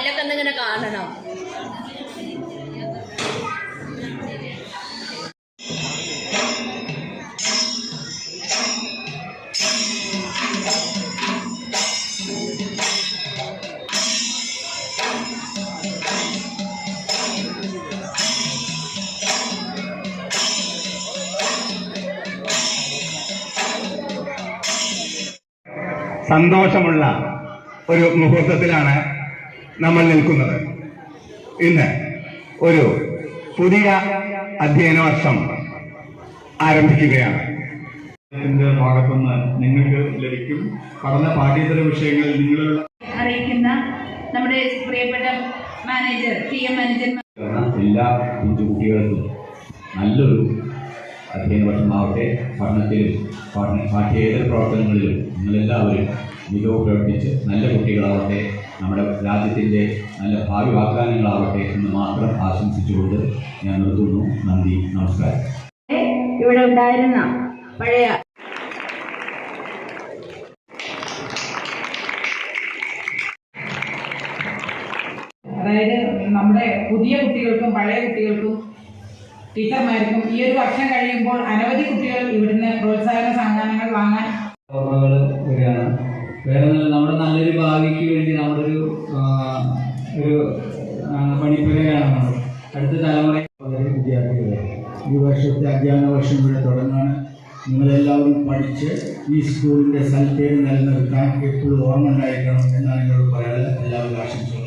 പല്ലൊക്കെ എന്തെങ്കിലും കാണണം. സന്തോഷമുള്ള ഒരു മുഹൂർത്തത്തിലാണ് നമ്മൾ നിൽക്കുന്നത്. ഇന്ന് ഒരു പുതിയ അധ്യയന വർഷം ആരംഭിക്കുകയാണ്. ഭാഗത്തുനിന്ന് നിങ്ങൾക്ക് ലഭിക്കും പഠന പാഠ്യേതര വിഷയങ്ങളിൽ നിങ്ങളുള്ള അറിയിക്കുന്ന നമ്മുടെ പ്രിയപ്പെട്ട മാനേജർ PM അനുജൻ എല്ലാ കുട്ടികൾക്കും നല്ലൊരു അധ്യയന വർഷമാവട്ടെ. പഠനത്തിലും പാഠ്യേതര പ്രവർത്തനങ്ങളിലും നിങ്ങളെല്ലാവരും മികവ് പ്രവർത്തിച്ച് നല്ല കുട്ടികളാവട്ടെ, നമ്മുടെ രാജ്യത്തിൻ്റെ നല്ല ഭാവി വാഗ്ദാനങ്ങളാവട്ടെ എന്ന് മാത്രം ആശംസിച്ചുകൊണ്ട് ഞാൻ നിർത്തുന്നു. നന്ദി, നമസ്കാരം. ഇവിടെ ഉണ്ടായിരുന്ന പഴയ അതായത് നമ്മുടെ പുതിയ കുട്ടികൾക്കും പഴയ കുട്ടികൾക്കും ടീച്ചർമാർക്കും ഈ ഒരു വർഷം കഴിയുമ്പോൾ അനവധി കുട്ടികൾ ഇവിടുന്ന് പ്രോത്സാഹന സമ്മാനങ്ങൾ വാങ്ങാൻ വരികയാണ്. വേറെ നമ്മുടെ നല്ലൊരു ഭാവിക്ക് വേണ്ടി നമ്മുടെ ഒരു പണിപ്പുരയാണ് നമ്മൾ അടുത്ത തലമുറ. വിദ്യാർത്ഥികളെ, ഈ വർഷത്തെ അധ്യയന വർഷം ഇവിടെ തുടങ്ങാണ്. നിങ്ങളെല്ലാവരും പഠിച്ച് ഈ സ്കൂളിൻ്റെ സൽപ്പേര് നിലനിർത്താൻ എപ്പോഴും ഓർമ്മ ഉണ്ടായിരിക്കണം എന്നാണ് എന്നോട് പറയാനുള്ളത്. എല്ലാവരും ആശംസിക്കുന്നു.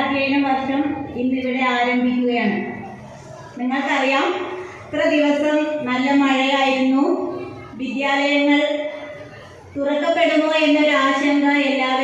അധ്യയന വർഷം ഇന്നിവിടെ ആരംഭിക്കുകയാണ്. നിങ്ങൾക്കറിയാം, ഇത്ര ദിവസം നല്ല മഴയായിരുന്നു. വിദ്യാലയങ്ങൾ തുറക്കപ്പെടുമോ എന്നൊരു ആശങ്ക എല്ലാവരും